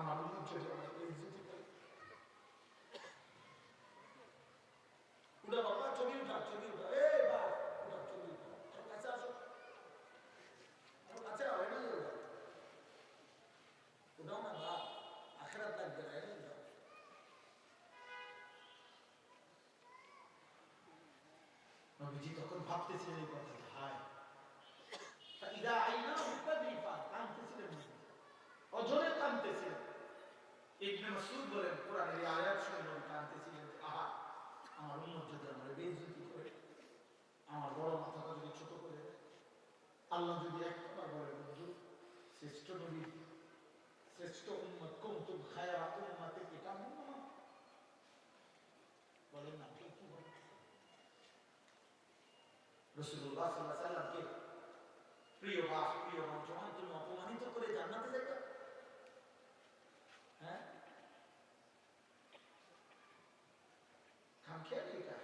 আমার উন্মত যদি আমার বেইজ্জতি করে। উঠা বাবা, ছবি উঠা, ছবি উঠা, এই বা উঠা, ছবি উঠা, আমার কাছে আসো, আমার কাছে আও, এটা উঠা, উঠাও না বা আখেরাত লাগবে না, এটা উঠাও। নবীজি তখন ভাবতেছিলেন এই কথা, হায় ইদা আইনা মুস্তাদিফা, কাঁদতেছিলেন, অজরে কাঁদতেছিলেন। ইবনে মাসউদ বলেন, কোরআনের এই আয়াত শুনে নবী কাঁদতেছিলেন, আহা আমার উম্মত যদি আমার বেইজ্জতি করে, আমার বড় মাথাটা যদি ছোট করে দেয়, আল্লাহ যদি একবার বলে, বন্ধু শ্রেষ্ঠ নবী, শ্রেষ্ঠ উম্মত, কুনতুম খায়রা উম্মাতিন, এটা মনে বলেন না, কি কি বলেন? রাসূলুল্লাহ সাল্লাল্লাহু আলাইহি ওয়াসাল্লামকে প্রিয় বাপ, প্রিয় বন্ধুগণ, তুমি অপমানিত করে জান্নাতে যাবে? হ্যাঁ, খামখেয়ালি এটা,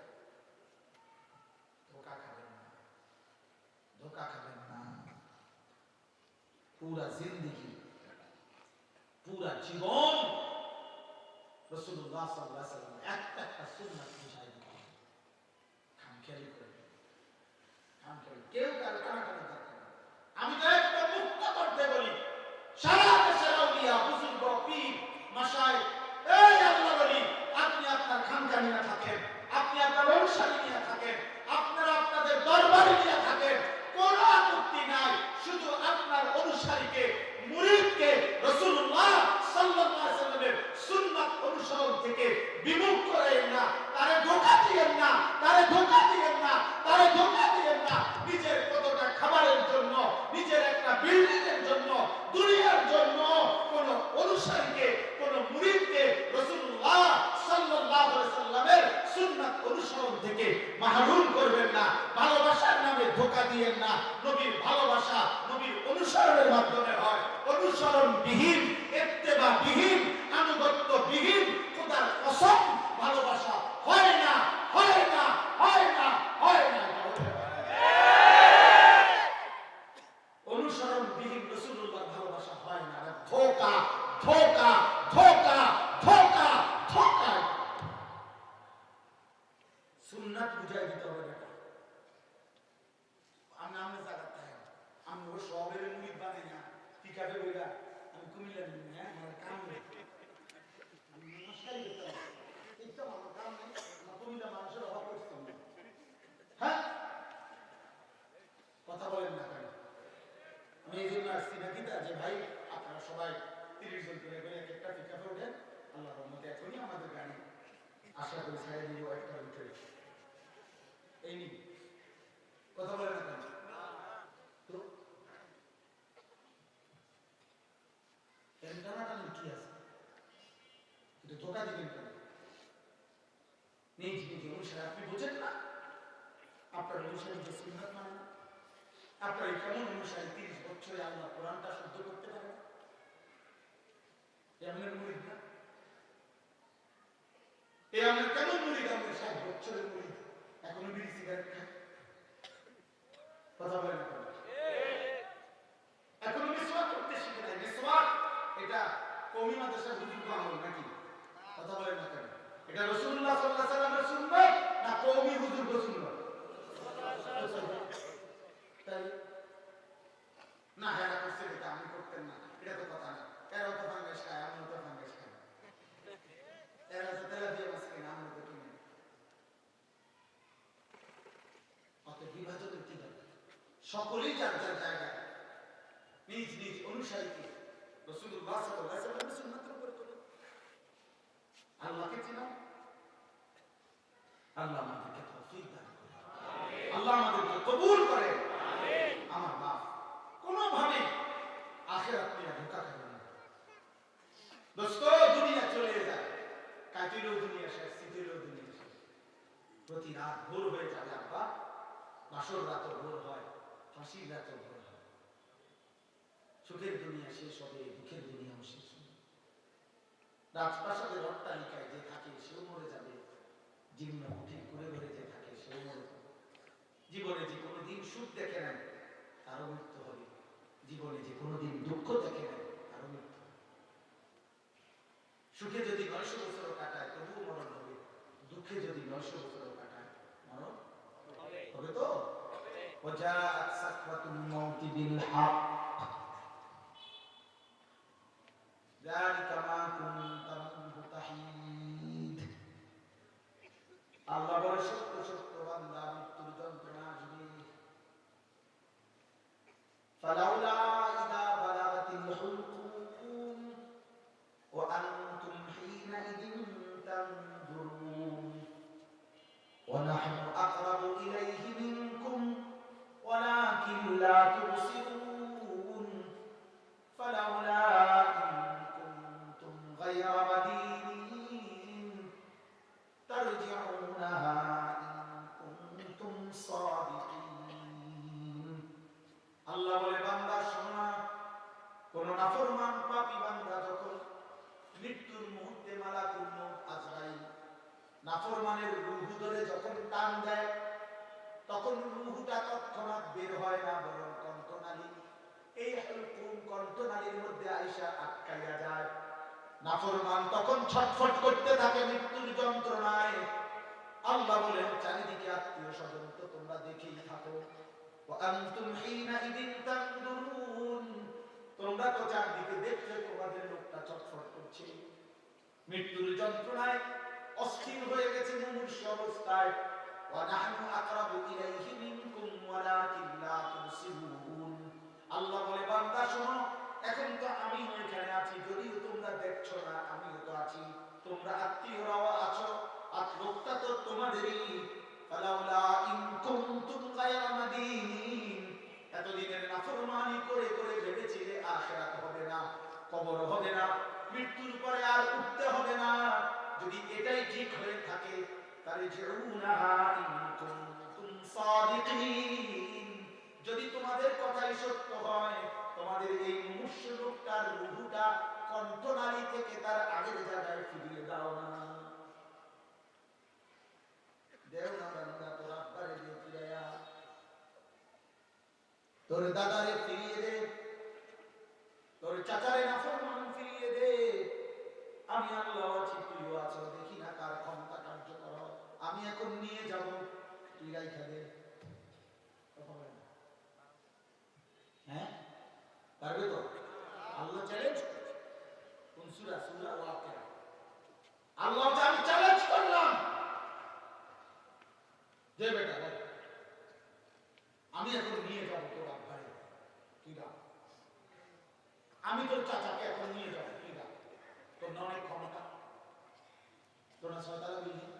ধোঁকা খাবেন না, ধোঁকা খাবেন না। পুরা জিন্দেগি, পুরা জীবন রাসূলুল্লাহ সাল্লাল্লাহু আলাইহি ওয়াসাল্লাম একটা একটা সুন্নাত বুঝাই দিতেন। খামখেয়ালি করে, খামখেয়ালি, কেউ কারো টানাটানি থাকে না। আমি তো একটা মুক্ত করতে বলি, সারা দেশের আউলিয়া, বুজুর্গ, পীর, মাশায়েখ, এই আল্লাহ বলি, আপনি আপনার খানকা নিয়ে থাকেন, আপনি আপনার অনুসারী নিয়ে থাকেন, আপনারা আপনাদের দরবারে নিয়ে থাকেন, কোনো আপত্তি নাই। শুধু আপনার অনুসারীকে, মুরিদকে রাসূলুল্লাহ সাল্লাল্লাহু আলাইহি ওয়াসাল্লামের সুন্নাত অনুসরণ থেকে বিমুখ করেন না, তারে ধোঁকা দিয়েন না, তারে ধোঁকা দিয়েন না, তারে ধোঁকা দিয়েন না। নিজের কতটা খাবারের জন্য, নিজের একটা বিল্ডিং এর জন্য, দুনিয়ার জন্য কোন অনুসারীকে, কোন মুরিদকে রাসূলুল্লাহ সাল্লাল্লাহু আলাইহি ওয়াসাল্লামের সুন্নাত অনুসরণ থেকে মাহরুম করবেন না। ভালোবাসার নামে ধোঁকা দিয়েন না। নবীর ভালোবাসা নবীর অনুসরণের মাধ্যমে হয়। অনুসরণ বিহীন, ইত্তেবা বিহীন, আনুগত্য বিহীন খোদার কসম ভালোবাসা হয় না, হয় না, হয় না, হয় না। অনুসরণ বিহীন রাসূলুল্লাহর ভালোবাসা হয় না। ধোঁকা, ধোঁকা, ধোঁকা, ধোঁকা, ধোঁকা। সুন্নাত বুঝাই দিতে হবে বেটা। আমি আমনে জায়গাতে আমি ওর সবের মুরিদ বানাই না, ঠিক আছে বইলা আমি কুমিল্লা নিই, হ্যাঁ আমার কাম নেই, আমি মশাই করতে ইচ্ছা আমার কাম নেই, আমার কুমিল্লা মানুষের অভাব করতাম না। হ্যাঁ, কথা বলেন না কেন? আমি এই জন্য আসছি নাকি তা যে ভাই আপনারা সবাই 30 জন করে করে একটা পিকআপে ওঠেন, আল্লাহর রহমতে এখনই আমাদের গাড়ি আশা করি ছেড়ে দিব একটার ভিতরে। এই নি কথা বলেন না কেন? তো টানাটানি কি আছে? কিন্তু ধোকা দিবেন কেন? নিজ নিজ অনুসারে আপনি বোঝেন না, আপনার অনুসারী যে সুন্নাত মানে না, আপনার এই কেমন অনুসারী 30 বছরে আল্লাহ কোরআনটা শুদ্ধ করতে পারে না? এমনের মুরিদ না? এই আমার কেমন মুরিদ? আমাদের 60 বছরের মুরিদ এখনো বিড়ি সিগারেট খায়, কথা বলেন না? এখনো মিসওয়াক করতে শিখে নাই। মিসওয়াক এটা কওমি মাদ্রাসার হুজুর আমল নাকি? কথা বলেন না কেন? এটা রাসূলুল্লাহ সাল্লাল্লাহু আলাইহি ওয়াসাল্লামের সুন্নাত না কওমি হুজুর সুন্নাত? তাই না, হেরা করছে এটা আমি করতেন না, এটা তো কথা না। এরাও তো ফাঙ্গাস খায়, আমিও তো ফাঙ্গাস খাই, এরা তো তেলাপিয়া মাছ খায়, আমিও তো কিনি। অত বিভাজনের কি দরকার? সকলেই যার যার জায়গায় নিজ নিজ অনুসারীকে রাসূলুল্লাহ সাল্লাল্লাহু আলাইহি ওয়াসাল্লামের সুন্নাতের উপর চলে। আল্লাহকে চিনো, আল্লাহ আমাদেরকে তৌফিক দান করে, আল্লাহ আমাদেরকে কবুল করে। আমার বাপ কোনোভাবে আখিরাত নিয়ে ধোঁকা খাবে না। দোস্ত, দুনিয়া চলে যায়, কাটিলেও দুনিয়া শেষ, সিটিলেও দুনিয়া শেষ। প্রতি রাত ভোর হয়ে যাবে আব্বা, বাসর রাতও ভোর হয়, ফাঁসির রাতও ভোর হয়। সুখের দুনিয়া শেষ হবে, দুঃখের দুনিয়াও শেষ হবে। রাজপ্রাসাদের অট্টালিকায় যে থাকে সেও মরে যাবে, জীর্ণ কুঠির ঘুরে ঘুরে যে থাকে সেও মরে যাবে। জীবনে যে কোনোদিন সুখ দেখে নেন তারও মৃত্যু হবে, জীবনে যে কোনোদিন দুঃখ দেখে নেন তারও মৃত্যু হবে। কোন নাফরমান পাপী বান্দা যখন মৃত্যুর মুহূর্তে মালাকুল মউত আজরাইল নাফরমানের রূহ ধরে যখন টান দেয়, তখন রূহটা তৎক্ষণাৎ বের হয় না, বরং কণ্ঠনালী, এই হালকুম কণ্ঠনালীর মধ্যে আয়েশা আটকাইয়া যায়। নাফরমান তখন ছটফট করতে থাকে মৃত্যুর যন্ত্রণায়। আল্লাহ বলেন, চারিদিকে আত্মীয় স্বজন তো তোমরা দেখেই থাকো, ওয়া আনতুম হিনাইদিন তানদুরুন, তোমরা তো চারদিকে দেখছো তোমাদের লোকটা ছটফট করছে, মৃত্যুর যন্ত্রণায় অস্থির হয়ে গেছে, মুমূর্ষু অবস্থায়। ওয়া নাহনু আকরাবু ইলাইহি মিনকুম ওয়ালাকিন লা তুবসিরুন, আল্লাহ বলে, বান্দা শোনো, এখন তো আমি এখানে আছি, যদিও তোমরা দেখছো না, আমিও তো আছি, তোমরা আত্মীয়রাও আছো, আর লোকটা তো তোমাদেরই। ফালাউলা ইন কুনতুম গায়রা মাদিনিন, এতদিনের নাফরমানি করে করে ভেবেছিলে আখিরাত হবে না, কবর হবে না, মৃত্যুর পরে আর উঠতে হবে না। যদি এটাই ঠিক হয়ে থাকে, তারজিউনাহা ইন কুনতুম সাদিকিন, যদি তোমাদের কথাই সত্য হয়, তোমাদের এই মুমূর্ষু লোকটার রূহটা কণ্ঠনালী থেকে তার আগের জায়গায় ফিরিয়ে দাও না, দেও না বান্দা, তোর আব্বারে দিয়ে ফিরাইয়া, তোর দাদারে ফিরিয়ে দে, তোর চাচারে নাফরমান ফিরিয়ে দে। আমি আল্লাহ আছি, তুইও আছো, দেখি না কার ক্ষমতা কার্যকর হয়। আমি এখন নিয়ে যাব, তুই রাইখা দে। হ্যাঁ, পারবে তো? আল্লাহ চ্যালেঞ্জ করেছে। কোন সূরা? সূরা ওয়াকিয়া। আল্লাহ যে আমি চ্যালেঞ্জ করলাম, যে বেটা বল, আমি এখন নিয়ে যাব তোর আব্বারে, তুই যা। আমি তোর চাচাকে এখন নিয়ে যাব, তুই যা। তোর না অনেক ক্ষমতা, তোর না 6 তলা বিল্ডিং,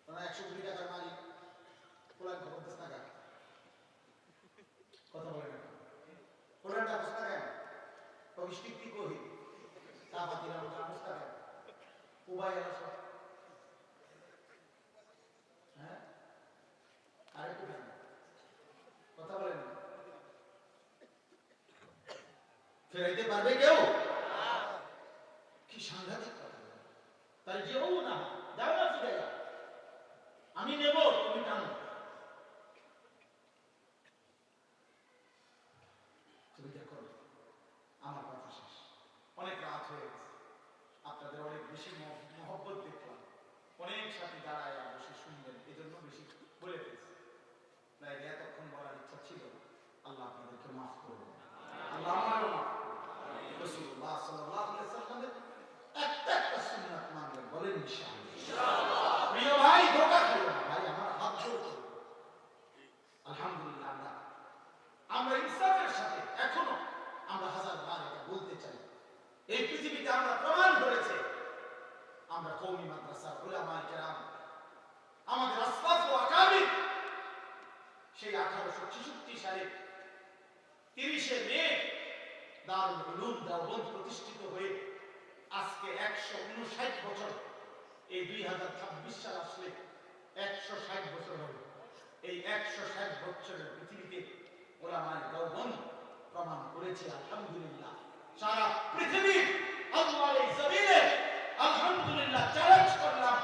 তোর না 100 কোটি টাকার মালিক, কোরআন খবর দিস না কেন? কথা বলে না, কোরআন দিস না কেন? কবিষ্টিক কহি সাহাবাতিরা দিস না কেন? উবাই আসো, হ্যাঁ, আরেকটু কেন কথা বলেন না? ফেরাইতে পারবে কেউ? কি সাংঘাতিক কথা! তার যেও না, যাও না, ফিরে যাও, আমি নেব, তুমি টানো। তুমি দেখো, আমার কথা শেষ, অনেক রাত হয়ে গেছে, আপনাদের অনেক বেশি মহব্বত দেখলাম, অনেক সাথে দাঁড়ায় বসে শুনলেন, এজন্য বেশি বলে ফেলছি, তাই এতক্ষণ বলার ইচ্ছা ছিল। আল্লাহ আপনাদেরকে মাফ করবেন, আল্লাহ আমারও মাফ করবেন। রাসূলুল্লাহ সাল্লাল্লাহু আলাইহি ওয়াসাল্লামের একটা একটা সুন্নাত মানবেন, বলেন ইনশাআল্লাহ। প্রিয় ভাই, ধোঁকা খেলো না ভাই, আমার হাত জোর করুন। আলহামদুলিল্লাহ, আমরা ইনসাফের সাথে এখনো আমরা হাজারবার এটা বলতে চাই, এই পৃথিবীতে আমরা প্রমাণ করেছে, আমরা কওমি মাদ্রাসার উলামায়ে কেরাম, আমাদের আসলাফ ও আকাবির, সেই 1866 সালে 30শে মে দারুল উলুম দেওবন্দ প্রতিষ্ঠিত হয়ে আজকে 159 বছর, এই 2026 সাল আসলে 160 বছর হবে। এই 160 বছরের পৃথিবীতে উলামায়ে দেওবন্দ প্রমাণ করেছে, আলহামদুলিল্লাহ, সারা পৃথিবীর আল্লাহর এই জমিনে আলহামদুলিল্লাহ চ্যালেঞ্জ করলাম,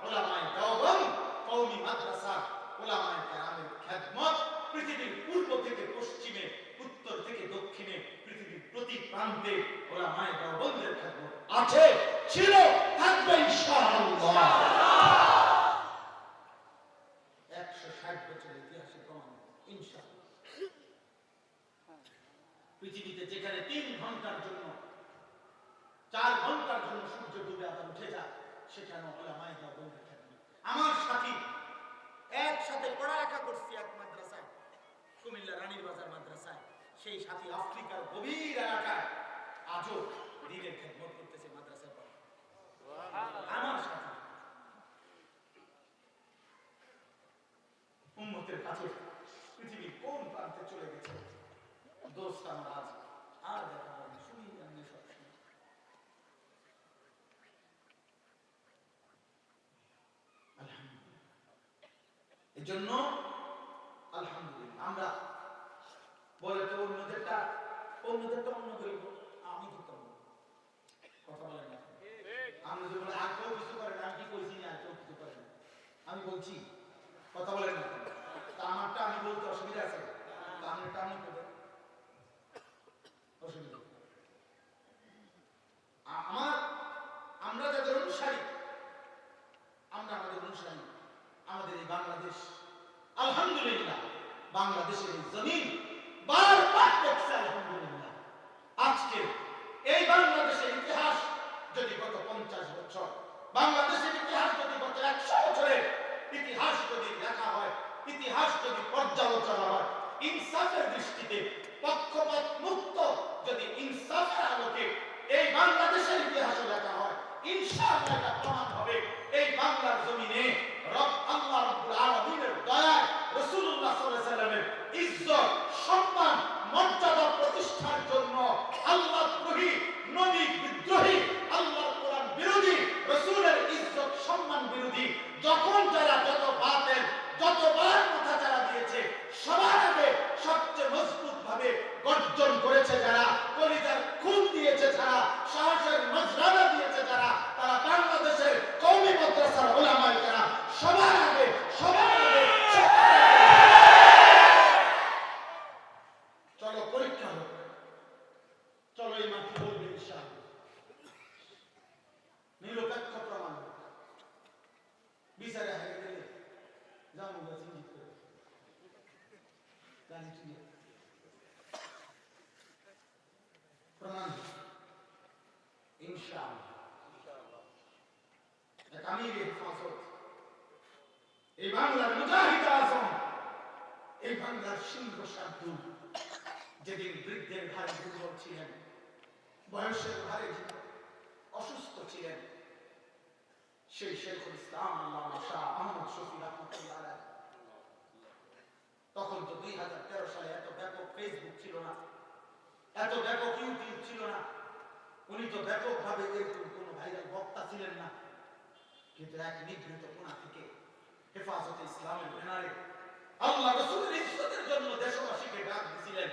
উলামায়ে দেওবন্দ কওমি মাদ্রাসা উলামায়ে কেরামের খেদমত পৃথিবীর পূর্ব থেকে পশ্চিমে, উত্তর থেকে দক্ষিণে, পৃথিবীর প্রতি প্রান্তে উলামায়ে দেওবন্দের খেদমত আছে, ছিল, থাকবে ইনশাআল্লাহ। 160 বছরের ইতিহাসে প্রমাণ, ইনশাআল্লাহ। পৃথিবীতে যেখানে 3 ঘন্টার জন্য, 4 ঘন্টার জন্য সূর্য ডুবে আবার উঠে যায়, সেখানে উলামায়ে দেওবন্দের খেদমত। আমার সাথী একসাথে পড়ালেখা করছি এক মাদ্রাসায়, কুমিল্লা রানীর বাজার মাদ্রাসায়, সেই সাথী আফ্রিকার গভীর এলাকায় আজও দ্বীনের খেদমত করতেছে মাদ্রাসায় পড়ে। আমার সাথী উম্মতের কাছে পৃথিবীর কোন প্রান্তে চলে গেছে, দোস্ত আমার আজ আর দেখা হয়নি, শুনি আমি সব শুনি। আলহামদুলিল্লাহ, এজন্য আলহামদুলিল্লাহ আমরা বলে তো অন্যদেরটা, অন্য আপনাদেরটা অন্য করিব, আমি করতাম না। কথা বলেন না, আমি যদি বলে আর কেউ কিছু করে না, আমি কি কইছি না আর কেউ কিছু করে না, আমি বলছি। কথা বলেন না, তা আমারটা আমি বলতে অসুবিধা আছে? তা আমারটা আমি করবেন অসুবিধা? আমরা যাদের অনুসারী, আমরা আমাদের অনুসারী, আমাদের এই বাংলাদেশ, আলহামদুলিল্লাহ বাংলাদেশের এই জমিন বারবার দেখছে আলহামদুলিল্লাহ। আজকে এই বাংলাদেশের ইতিহাস যদি গত 50 বছর, বাংলাদেশের ইতিহাস যদি গত 100 বছরের ইতিহাস যদি লেখা হয়, ইতিহাস যদি পর্যালোচনা হয়, ইনসাফের দৃষ্টিতে পক্ষপাত মুক্ত যদি ইনসাফের আলোকে এই বাংলাদেশের ইতিহাস লেখা হয়, ইনশাআল্লাহ এটা প্রমাণ হবে এই বাংলার জমিনে রব আল্লাহ রাব্বুল আলামিনের দয়ায় রাসূলুল্লাহ সাল্লাল্লাহু আলাইহি ওয়াসাল্লামের ইজ্জত, সম্মান, মর্যাদা প্রতিষ্ঠার জন্য আল্লাহদ্রোহী, নবী বিদ্রোহী, আল্লাহর কোরআন বিরোধী, রাসূলের ইজ্জত সম্মান বিরোধী যখন যারা যত বাতিল, যতবার মাথা চারা দিয়েছে, সবার আগে সবচেয়ে মজবুত ভাবে গর্জন করেছে যারা, কলিজার খুন দিয়েছে যারা, সাহসের নজরানা দিয়েছে যারা, তারা বাংলাদেশের কওমি মাদ্রাসার উলামায়ে কেরাম। সবার আগে চলো পরীক্ষা হোক, চলো এই মাটি বলবে ইনশাআল্লাহ, নিরপেক্ষ প্রমাণ হোক। বিচারে হেরে গেলে জামু গাছ ইঙ্গিত করে গালি তুলে প্রমাণ ইনশাআল্লাহ। এক আমিরে হেফাজত, এই বাংলার মুজাহিদ আজম, এই বাংলার সিংহ শার্দুল, যেদিন বৃদ্ধের ভারে দুর্বল ছিলেন, বয়সের ভারে অসুস্থ ছিলেন, সেই শেখুল ইসলাম আল্লামা শাহ আহমদ শফি রাহমাতুল্লাহ আলাইহি, তখন তো 2013 সালে এত ব্যাপক ফেসবুক ছিল না, এত ব্যাপক ইউটিউব ছিল না, উনি তো ব্যাপকভাবে এরকম কোনো ভাইরাল বক্তা ছিলেন না, কিন্তু এক নিভৃত কোণা থেকে হেফাজতে ইসলামের ব্যানারে আল্লাহ রাসূলের ইজ্জতের জন্য দেশবাসীকে ডাক দিয়েছিলেন।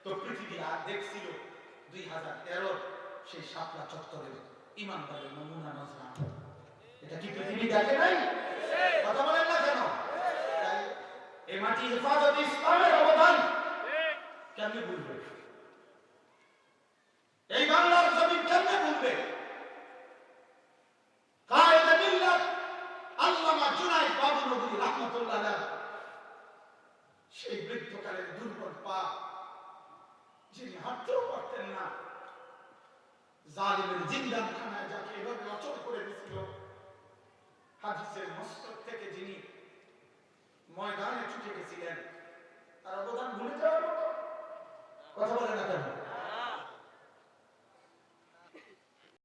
তো পৃথিবী আর দেখছিল 2013 সেই শাপলা চত্বরের ইমানদারের নমুনা নজরানা। এটা কি পৃথিবী দেখে নাই? কথা বলেন না কেন? এই মাটি হেফাজতে ইসলামের অবদান কেমনে ভুলবে? এই বাংলার জমিন কেমনে ভুলবে? কায়েদে মিল্লাত আল্লামা জুনায়েদ বাবুনগরী রাহমাতুল্লাহ আলাইহি, সেই বৃদ্ধকালের দুর্বল পা, যিনি হাঁটতেও পারতেন না, জালিমের জিন্দাখানায় যাকে এভাবে অচল করে দিয়েছিল, হাদিসের মস্তক থেকে যিনি ময়দানে ছুটে গেছিলেন, তার অবদান ভুলে যাওয়ার মতো